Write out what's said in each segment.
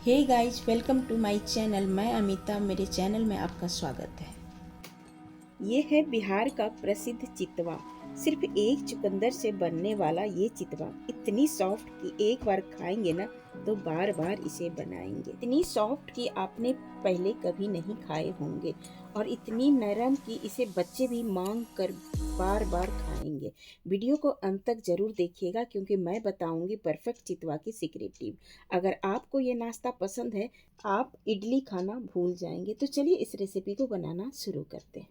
Hey guys, welcome to my channel. मैं अमिता, मेरे channel में आपका स्वागत है। ये है बिहार का प्रसिद्ध चितवा। सिर्फ एक चुकंदर से बनने वाला ये चितवा इतनी सॉफ्ट कि एक बार खाएंगे ना तो बार बार इसे बनाएंगे। इतनी सॉफ्ट कि आपने पहले कभी नहीं खाए होंगे और इतनी नरम कि इसे बच्चे भी मांग कर बार बार खाएंगे। वीडियो को अंत तक जरूर देखिएगा क्योंकि मैं बताऊंगी परफेक्ट चितवा की सीक्रेट टिप। अगर आपको ये नाश्ता पसंद है, आप इडली खाना भूल जाएंगे। तो चलिए इस रेसिपी को बनाना शुरू करते हैं।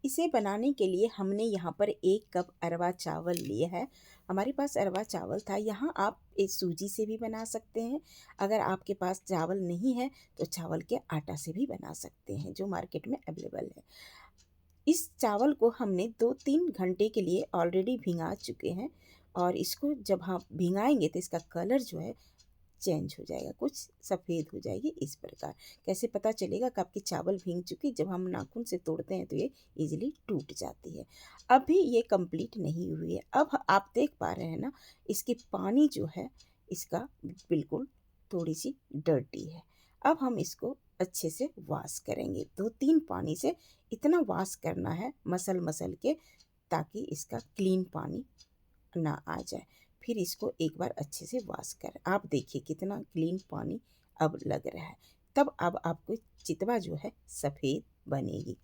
इसे बनाने के लिए हमने यहाँ पर 1 कप अरवा चावल लिया है। हमारे पास अरवा चावल था। यहाँ आप एक सूजी से भी बना सकते हैं। अगर आपके पास चावल नहीं है तो चावल के आटा से भी बना सकते हैं, जो मार्केट में अवेलेबल है। इस चावल को हमने 2-3 घंटे के लिए ऑलरेडी भिंगा चुके हैं और इसको जब हम भिंगाएंगे तो इसका कलर जो है चेंज हो जाएगा, कुछ सफ़ेद हो जाएगी। इस प्रकार कैसे पता चलेगा कि आपकी चावल भीग चुकी? जब हम नाखून से तोड़ते हैं तो ये इजीली टूट जाती है। अभी ये कंप्लीट नहीं हुई है। अब आप देख पा रहे हैं ना, इसकी पानी जो है इसका बिल्कुल थोड़ी सी डर्टी है। अब हम इसको अच्छे से वॉश करेंगे। 2-3 पानी से इतना वॉश करना है मसल मसल के, ताकि इसका क्लीन पानी ना आ जाए। फिर इसको एक बार अच्छे से वॉश कर, आप देखिए कितना क्लीन पानी अब लग रहा है। तब अब आपको चितवा जो है सफ़ेद बनेगी।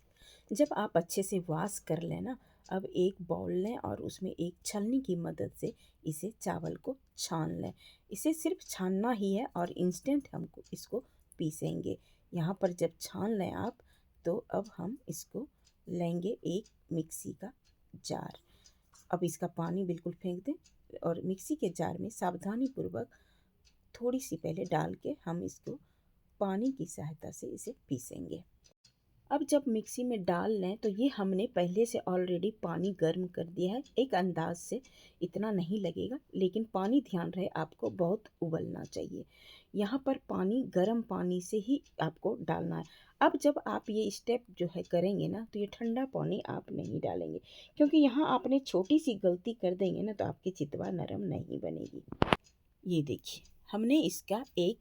जब आप अच्छे से वॉश कर लेना, अब एक बाउल लें और उसमें एक छलनी की मदद से इसे चावल को छान लें। इसे सिर्फ छानना ही है और इंस्टेंट हमको इसको पीसेंगे। यहाँ पर जब छान लें आप, तो अब हम इसको लेंगे एक मिक्सी का जार। अब इसका पानी बिल्कुल फेंक दें और मिक्सी के जार में सावधानी पूर्वक थोड़ी सी पहले डाल के हम इसको पानी की सहायता से इसे पीसेंगे। अब जब मिक्सी में डाल लें तो ये हमने पहले से ऑलरेडी पानी गर्म कर दिया है। एक अंदाज से इतना नहीं लगेगा, लेकिन पानी ध्यान रहे आपको बहुत उबलना चाहिए। यहाँ पर पानी गर्म पानी से ही आपको डालना है। अब जब आप ये स्टेप जो है करेंगे ना, तो ये ठंडा पानी आप नहीं डालेंगे, क्योंकि यहाँ आपने छोटी सी गलती कर देंगे ना तो आपकी चितवा नरम नहीं बनेगी। ये देखिए, हमने इसका एक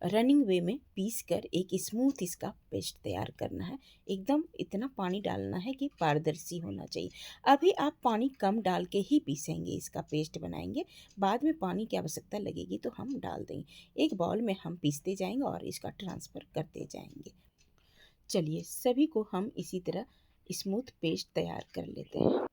रनिंग वे में पीस कर एक स्मूथ इसका पेस्ट तैयार करना है। एकदम इतना पानी डालना है कि पारदर्शी होना चाहिए। अभी आप पानी कम डाल के ही पीसेंगे, इसका पेस्ट बनाएंगे। बाद में पानी की आवश्यकता लगेगी तो हम डाल देंगे। एक बाउल में हम पीसते जाएंगे और इसका ट्रांसफ़र करते जाएंगे। चलिए सभी को हम इसी तरह स्मूथ पेस्ट तैयार कर लेते हैं।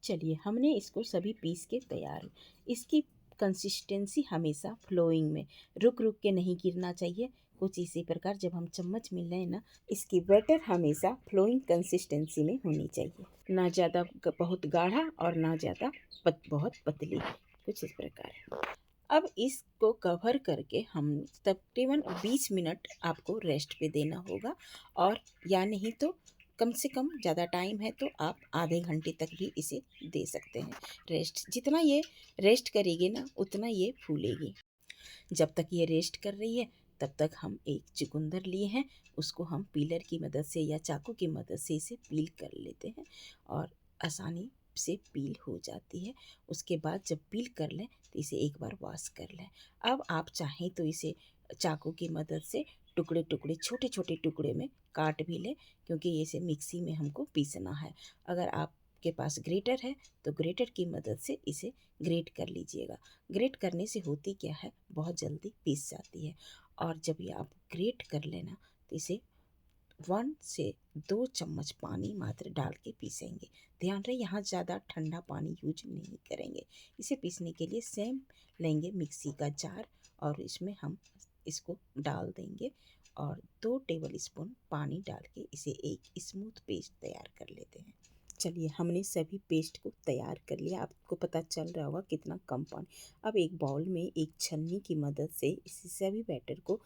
चलिए, हमने इसको सभी पीस के तैयार। इसकी कंसिस्टेंसी हमेशा फ्लोइंग में, रुक रुक के नहीं गिरना चाहिए। कुछ इसी प्रकार जब हम चम्मच में लें ना, इसकी बैटर हमेशा फ्लोइंग कंसिस्टेंसी में होनी चाहिए। ना ज़्यादा बहुत गाढ़ा और ना ज़्यादा बहुत पतली, कुछ इस प्रकार। अब इसको कवर करके हम तकरीबन 20 मिनट आपको रेस्ट पे देना होगा। और या नहीं तो कम से कम ज़्यादा टाइम है तो आप आधे घंटे तक भी इसे दे सकते हैं रेस्ट। जितना ये रेस्ट करेगी ना उतना ये फूलेगी। जब तक ये रेस्ट कर रही है तब तक हम एक चुकंदर लिए हैं, उसको हम पीलर की मदद से या चाकू की मदद से इसे पील कर लेते हैं और आसानी से पील हो जाती है। उसके बाद जब पील कर लें तो इसे एक बार वॉश कर लें। अब आप चाहें तो इसे चाकू की मदद से टुकड़े टुकड़े छोटे छोटे टुकड़े में काट भी लें, क्योंकि इसे मिक्सी में हमको पीसना है। अगर आपके पास ग्रेटर है तो ग्रेटर की मदद से इसे ग्रेट कर लीजिएगा। ग्रेट करने से होती क्या है, बहुत जल्दी पीस जाती है। और जब ये आप ग्रेट कर लेना तो इसे 1 से 2 चम्मच पानी मात्र डाल के पीसेंगे। ध्यान रहे यहाँ ज़्यादा ठंडा पानी यूज नहीं करेंगे। इसे पीसने के लिए सेम लेंगे मिक्सी का जार और इसमें हम इसको डाल देंगे और 2 टेबल स्पून पानी डाल के इसे एक स्मूथ पेस्ट तैयार कर लेते हैं। चलिए, हमने सभी पेस्ट को तैयार कर लिया। आपको पता चल रहा होगा कितना कम पानी। अब एक बाउल में एक छन्नी की मदद से इस सभी बैटर को,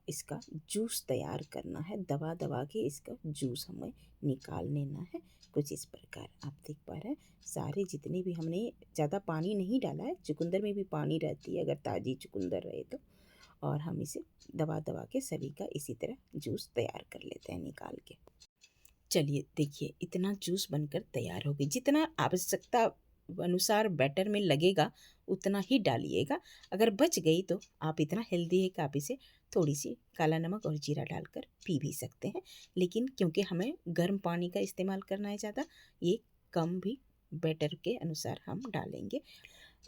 इसका जूस तैयार करना है। दबा दबा के इसका जूस हमें निकाल लेना है। कुछ इस प्रकार आप देख पा रहे हैं। सारे जितने भी हमने ज़्यादा पानी नहीं डाला है, चुकंदर में भी पानी रहती है अगर ताज़ी चुकंदर रहे तो। और हम इसे दबा दबा के सभी का इसी तरह जूस तैयार कर लेते हैं निकाल के। चलिए देखिए, इतना जूस बनकर तैयार हो गई। जितना आवश्यकता अनुसार बैटर में लगेगा उतना ही डालिएगा। अगर बच गई तो आप इतना हेल्दी है कि आप इसे थोड़ी सी काला नमक और जीरा डालकर पी भी सकते हैं। लेकिन क्योंकि हमें गर्म पानी का इस्तेमाल करना है ज़्यादा, ये कम भी बैटर के अनुसार हम डालेंगे।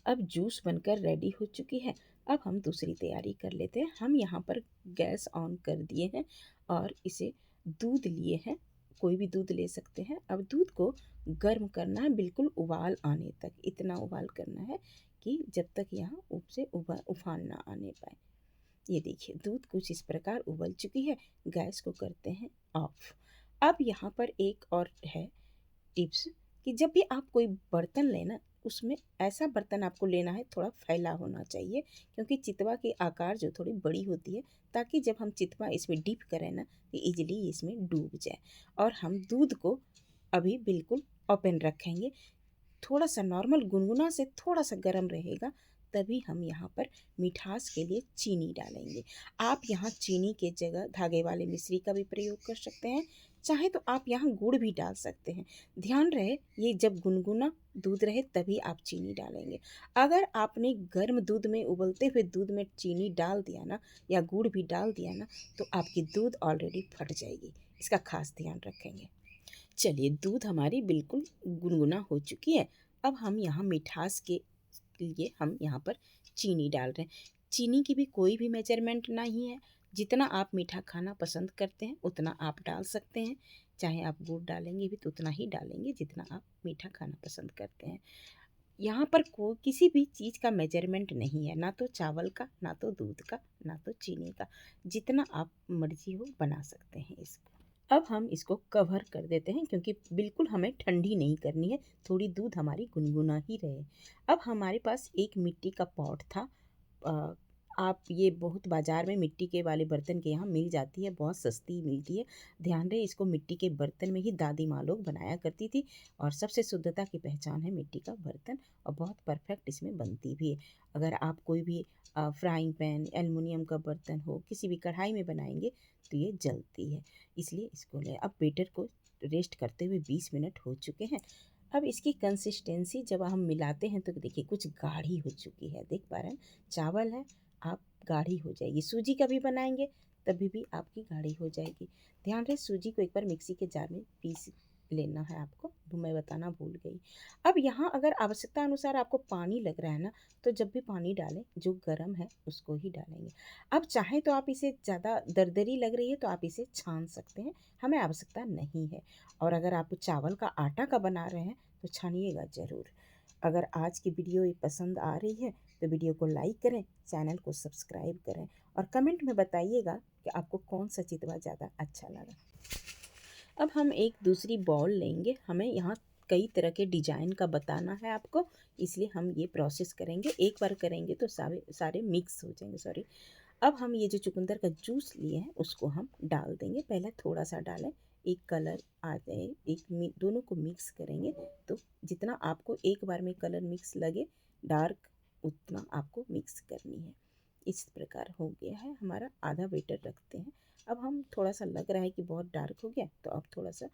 अब जूस बनकर रेडी हो चुकी है। अब हम दूसरी तैयारी कर लेते हैं। हम यहाँ पर गैस ऑन कर दिए हैं और इसे दूध लिए हैं, कोई भी दूध ले सकते हैं। अब दूध को गर्म करना है, बिल्कुल उबाल आने तक। इतना उबाल करना है कि जब तक यहाँ उससे उफान ना आने पाए। ये देखिए दूध कुछ इस प्रकार उबल चुकी है। गैस को करते हैं ऑफ। अब यहाँ पर एक और है टिप्स कि जब भी आप कोई बर्तन लेना, उसमें ऐसा बर्तन आपको लेना है थोड़ा फैला होना चाहिए, क्योंकि चितवा की आकार जो थोड़ी बड़ी होती है, ताकि जब हम चितवा इसमें डिप करें ना तो इजीली इसमें डूब जाए। और हम दूध को अभी बिल्कुल ओपन रखेंगे, थोड़ा सा नॉर्मल गुनगुना से थोड़ा सा गर्म रहेगा, तभी हम यहाँ पर मिठास के लिए चीनी डालेंगे। आप यहाँ चीनी के जगह धागे वाले मिश्री का भी प्रयोग कर सकते हैं, चाहे तो आप यहाँ गुड़ भी डाल सकते हैं। ध्यान रहे ये जब गुनगुना दूध रहे तभी आप चीनी डालेंगे। अगर आपने गर्म दूध में, उबलते हुए दूध में चीनी डाल दिया ना या गुड़ भी डाल दिया ना, तो आपकी दूध ऑलरेडी फट जाएगी। इसका खास ध्यान रखेंगे। चलिए दूध हमारी बिल्कुल गुनगुना हो चुकी है। अब हम यहाँ मिठास के लिए हम यहाँ पर चीनी डाल रहे हैं। चीनी की भी कोई भी मेजरमेंट नहीं है, जितना आप मीठा खाना पसंद करते हैं उतना आप डाल सकते हैं। चाहे आप गुड़ डालेंगे भी तो उतना ही डालेंगे जितना आप मीठा खाना पसंद करते हैं। यहाँ पर कोई किसी भी चीज़ का मेजरमेंट नहीं है, ना तो चावल का, ना तो दूध का, ना तो चीनी का। जितना आप मर्जी हो बना सकते हैं इसको। अब हम इसको कवर कर देते हैं, क्योंकि बिल्कुल हमें ठंडी नहीं करनी है, थोड़ी दूध हमारी गुनगुना ही रहे। अब हमारे पास एक मिट्टी का पॉट था। अ, आप ये बहुत बाज़ार में मिट्टी के वाले बर्तन के यहाँ मिल जाती है, बहुत सस्ती मिलती है। ध्यान रहे इसको मिट्टी के बर्तन में ही दादी माँ लोग बनाया करती थी, और सबसे शुद्धता की पहचान है मिट्टी का बर्तन, और बहुत परफेक्ट इसमें बनती भी है। अगर आप कोई भी फ्राइंग पैन, एल्युमिनियम का बर्तन हो, किसी भी कढ़ाई में बनाएंगे तो ये जलती है, इसलिए इसको ले। अब बेटर को रेस्ट करते हुए 20 मिनट हो चुके हैं। अब इसकी कंसिस्टेंसी जब हम मिलाते हैं तो देखिए कुछ गाढ़ी हो चुकी है, देख पा रहे हैं। चावल है, आप गाढ़ी हो जाएगी। सूजी का भी बनाएंगे तभी भी आपकी गाढ़ी हो जाएगी। ध्यान रहे सूजी को एक बार मिक्सी के जार में पीस लेना है आपको, मैं बताना भूल गई। अब यहाँ अगर आवश्यकता अनुसार आपको पानी लग रहा है ना, तो जब भी पानी डालें जो गर्म है उसको ही डालेंगे। अब चाहे तो आप इसे ज़्यादा दरदरी लग रही है तो आप इसे छान सकते हैं, हमें आवश्यकता नहीं है। और अगर आप चावल का आटा का बना रहे हैं तो छानिएगा ज़रूर। अगर आज की वीडियो ये पसंद आ रही है तो वीडियो को लाइक करें, चैनल को सब्सक्राइब करें, और कमेंट में बताइएगा कि आपको कौन सा चितवा ज़्यादा अच्छा लगा। अब हम एक दूसरी बॉल लेंगे। हमें यहाँ कई तरह के डिजाइन का बताना है आपको, इसलिए हम ये प्रोसेस करेंगे। एक बार करेंगे तो सारे सारे मिक्स हो जाएंगे, सॉरी। अब हम ये जो चुकंदर का जूस लिए हैं उसको हम डाल देंगे। पहले थोड़ा सा डालें, एक कलर आ जाए, दोनों को मिक्स करेंगे। तो जितना आपको एक बार में कलर मिक्स लगे डार्क, उतना आपको मिक्स करनी है। इस प्रकार हो गया है हमारा। आधा बेटर रखते हैं। अब हम थोड़ा सा लग रहा है कि बहुत डार्क हो गया, तो अब थोड़ा सा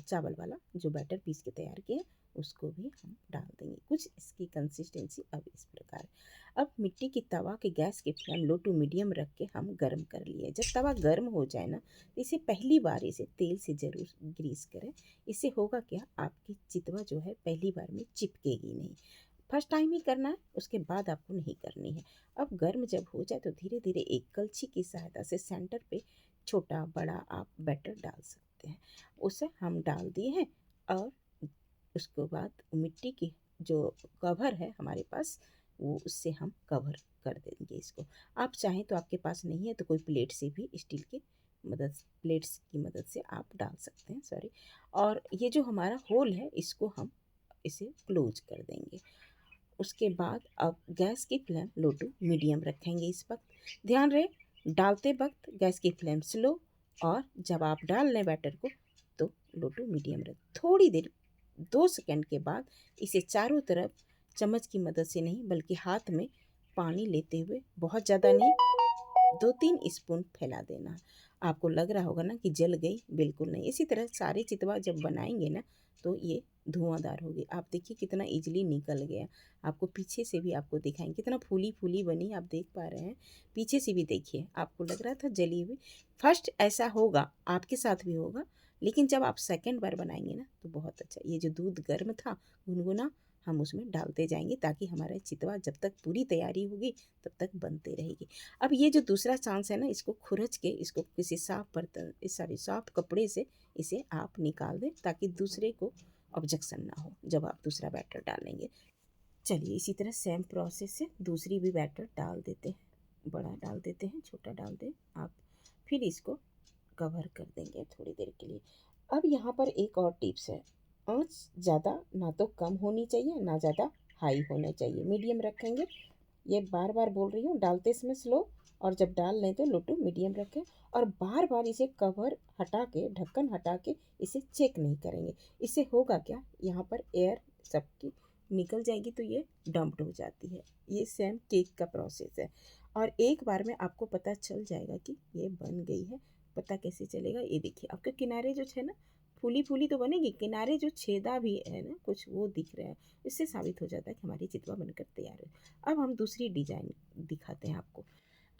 चावल वाला जो बैटर पीस के तैयार किया उसको भी हम डाल देंगे। कुछ इसकी कंसिस्टेंसी अब इस प्रकार। अब मिट्टी की तवा के गैस की फ्लेम लो टू मीडियम रख के हम गर्म कर लिए। जब तवा गर्म हो जाए ना, तो इसे पहली बार इसे तेल से ज़रूर ग्रीस करें। इससे होगा क्या, आपकी चितवा जो है पहली बार में चिपकेगी नहीं। फर्स्ट टाइम ही करना है, उसके बाद आपको नहीं करनी है। अब गर्म जब हो जाए तो धीरे धीरे एक कलछी की सहायता से सेंटर पे छोटा बड़ा आप बैटर डाल सकते हैं। उसे हम डाल दिए हैं, और उसके बाद मिट्टी की जो कवर है हमारे पास, वो उससे हम कवर कर देंगे इसको। आप चाहें तो, आपके पास नहीं है तो कोई प्लेट से भी, स्टील की प्लेट्स की मदद से आप डाल सकते हैं, सॉरी। और ये जो हमारा होल है इसको हम इसे क्लोज कर देंगे। उसके बाद अब गैस की फ्लेम लो टू मीडियम रखेंगे। इस वक्त ध्यान रहे डालते वक्त गैस की फ्लेम स्लो, और जब आप डाल लें बैटर को तो लो टू मीडियम रख। थोड़ी देर 2 सेकंड के बाद इसे चारों तरफ चम्मच की मदद से नहीं बल्कि हाथ में पानी लेते हुए, बहुत ज़्यादा नहीं, 2-3 स्पून फैला देना। आपको लग रहा होगा ना कि जल गई, बिल्कुल नहीं। इसी तरह सारे चितवा जब बनाएंगे ना तो ये धुआंधार होगी। आप देखिए कितना इजीली निकल गया। आपको पीछे से भी आपको दिखाएंगे कितना फूली फूली बनी, आप देख पा रहे हैं। पीछे से भी देखिए, आपको लग रहा था जली हुई। फर्स्ट ऐसा होगा, आपके साथ भी होगा, लेकिन जब आप सेकंड बार बनाएंगे ना तो बहुत अच्छा। ये जो दूध गर्म था गुनगुना, हम उसमें डालते जाएंगे ताकि हमारा चितवा जब तक पूरी तैयारी होगी तब तक बनते रहेगी। अब ये जो दूसरा चांस है ना, इसको खुरच के इसको किसी साफ बर्तन, सॉरी साफ कपड़े से इसे आप निकाल दें ताकि दूसरे को ऑब्जेक्शन ना हो जब आप दूसरा बैटर डालेंगे। चलिए इसी तरह सेम प्रोसेस से दूसरी भी बैटर डाल देते हैं। बड़ा डाल देते हैं, छोटा डाल दें आप। फिर इसको कवर कर देंगे थोड़ी देर के लिए। अब यहाँ पर एक और टिप्स है, आँच ज़्यादा ना तो कम होनी चाहिए ना ज़्यादा हाई होना चाहिए, मीडियम रखेंगे। ये बार बार बोल रही हूँ, डालते समय स्लो और जब डाल लें तो लो टू मीडियम रखें। और बार बार इसे कवर हटा के, ढक्कन हटा के इसे चेक नहीं करेंगे। इससे होगा क्या, यहाँ पर एयर सबकी निकल जाएगी तो ये डंप्ड हो जाती है। ये सेम केक का प्रोसेस है। और एक बार में आपको पता चल जाएगा कि ये बन गई है। पता कैसे चलेगा, ये देखिए आपके किनारे जो है ना, फूली फूली तो बनेगी, किनारे जो छेदा भी है ना कुछ, वो दिख रहा है। इससे साबित हो जाता है कि हमारी चितवा बनकर तैयार है। अब हम दूसरी डिजाइन दिखाते हैं आपको।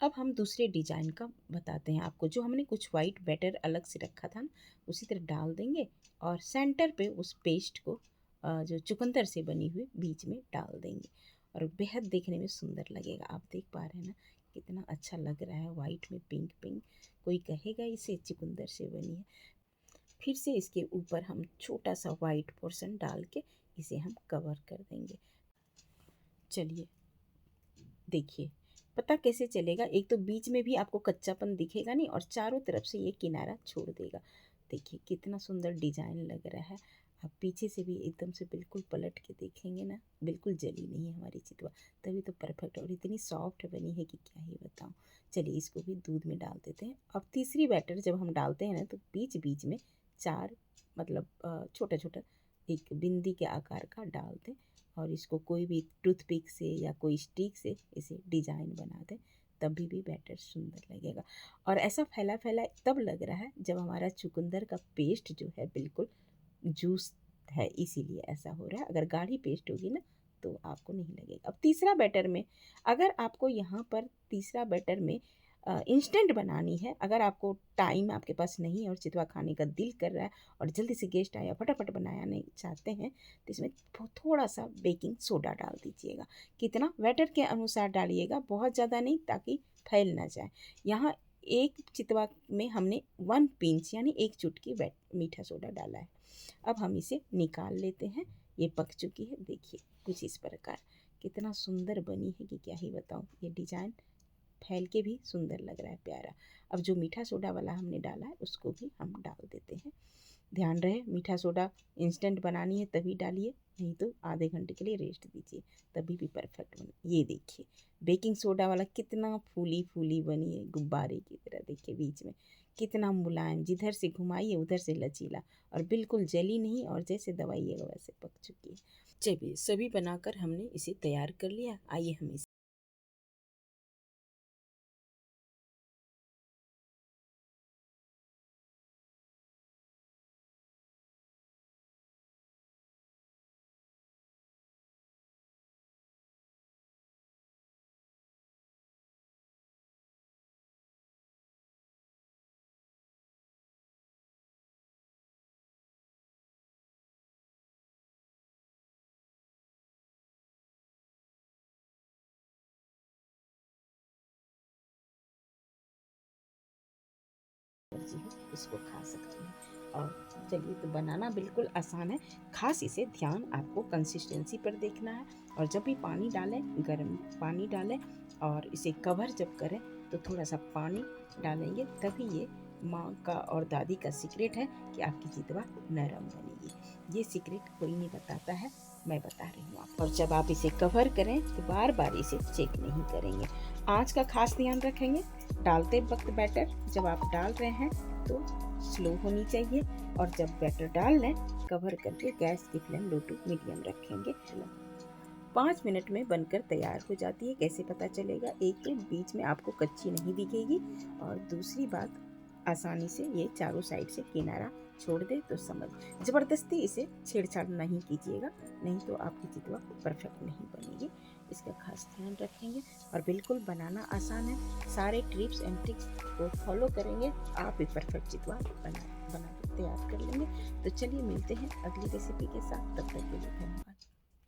अब हम दूसरे डिजाइन का बताते हैं आपको। जो हमने कुछ वाइट बैटर अलग से रखा था ना, उसी तरह डाल देंगे और सेंटर पे उस पेस्ट को जो चुकंदर से बनी हुई बीच में डाल देंगे और बेहद देखने में सुंदर लगेगा। आप देख पा रहे हैं ना कितना अच्छा लग रहा है, वाइट में पिंक पिंक। कोई कहेगा इसे चुकंदर से बनी है। फिर से इसके ऊपर हम छोटा सा वाइट पोर्शन डाल के इसे हम कवर कर देंगे। चलिए देखिए पता कैसे चलेगा, एक तो बीच में भी आपको कच्चापन दिखेगा नहीं और चारों तरफ से ये किनारा छोड़ देगा। देखिए कितना सुंदर डिजाइन लग रहा है। आप पीछे से भी एकदम से बिल्कुल पलट के देखेंगे ना, बिल्कुल जली नहीं है हमारी चितवा, तभी तो परफेक्ट और इतनी सॉफ्ट बनी है कि क्या ही बताऊँ। चलिए इसको भी दूध में डाल देते हैं। अब तीसरी बैटर जब हम डालते हैं ना तो बीच बीच में चार मतलब छोटा छोटा एक बिंदी के आकार का डाल दें और इसको कोई भी टूथपिक से या कोई स्टिक से इसे डिजाइन बना दें, तभी भी बैटर सुंदर लगेगा। और ऐसा फैला फैला तब लग रहा है जब हमारा चुकंदर का पेस्ट जो है बिल्कुल जूस है, इसीलिए ऐसा हो रहा है। अगर गाढ़ी पेस्ट होगी ना तो आपको नहीं लगेगा। अब तीसरा बैटर में, अगर आपको यहाँ पर तीसरा बैटर में इंस्टेंट बनानी है, अगर आपको टाइम आपके पास नहीं है और चितवा खाने का दिल कर रहा है और जल्दी से गेस्ट आया फटाफट बनाया नहीं चाहते हैं, तो इसमें थोड़ा सा बेकिंग सोडा डाल दीजिएगा। कितना, बैटर के अनुसार डालिएगा, बहुत ज़्यादा नहीं ताकि फैल ना जाए। यहाँ एक चितवा में हमने 1 पिंच यानी 1 चुटकी मीठा सोडा डाला है। अब हम इसे निकाल लेते हैं। ये पक चुकी है, देखिए कुछ इस प्रकार। कितना सुंदर बनी है कि क्या ही बताऊँ। ये डिज़ाइन फैल के भी सुंदर लग रहा है, प्यारा। अब जो मीठा सोडा वाला हमने डाला है उसको भी हम डाल देते हैं। ध्यान रहे मीठा सोडा इंस्टेंट बनानी है तभी डालिए, नहीं तो आधे घंटे के लिए रेस्ट दीजिए, तभी भी परफेक्ट बने। ये देखिए बेकिंग सोडा वाला कितना फूली फूली बनी है, गुब्बारे की तरह। देखिए बीच में कितना मुलायम, जिधर से घुमाइए उधर से लचीला और बिल्कुल जली नहीं, और जैसे दबाइएगा वैसे पक चुकी है। चलिए सभी बनाकर हमने इसे तैयार कर लिया। आइए हम इसे जी हो इसको खा सकते हैं। और चलिए तो बनाना बिल्कुल आसान है, खास इसे ध्यान आपको कंसिस्टेंसी पर देखना है। और जब भी पानी डालें, गर्म पानी डालें और इसे कवर जब करें तो थोड़ा सा पानी डालेंगे, तभी ये माँ का और दादी का सीक्रेट है कि आपकी चितवा नरम बनेगी। ये सीक्रेट कोई नहीं बताता है, मैं बता रही हूँ आपको। और जब आप इसे कवर करें तो बार बार इसे चेक नहीं करेंगे। आँच का खास ध्यान रखेंगे। डालते वक्त बैटर जब आप डाल रहे हैं तो स्लो होनी चाहिए, और जब बैटर डाल लें कवर करके गैस की फ्लेम लो टू मीडियम रखेंगे। 5 मिनट में बनकर तैयार हो जाती है। कैसे पता चलेगा, एक तो बीच में आपको कच्ची नहीं दिखेगी और दूसरी बात आसानी से ये चारों साइड से किनारा छोड़ दे तो समझ। ज़बरदस्ती इसे छेड़छाड़ नहीं कीजिएगा, नहीं तो आपकी चितवा परफेक्ट नहीं बनेगी। इसका खास ध्यान रखेंगे और बिल्कुल बनाना आसान है। सारे टिप्स एंड ट्रिक्स को फॉलो करेंगे, आप भी परफेक्ट चितवा बना के तैयार कर लेंगे। तो चलिए मिलते हैं अगली रेसिपी के साथ, तब तक के लिए धन्यवाद।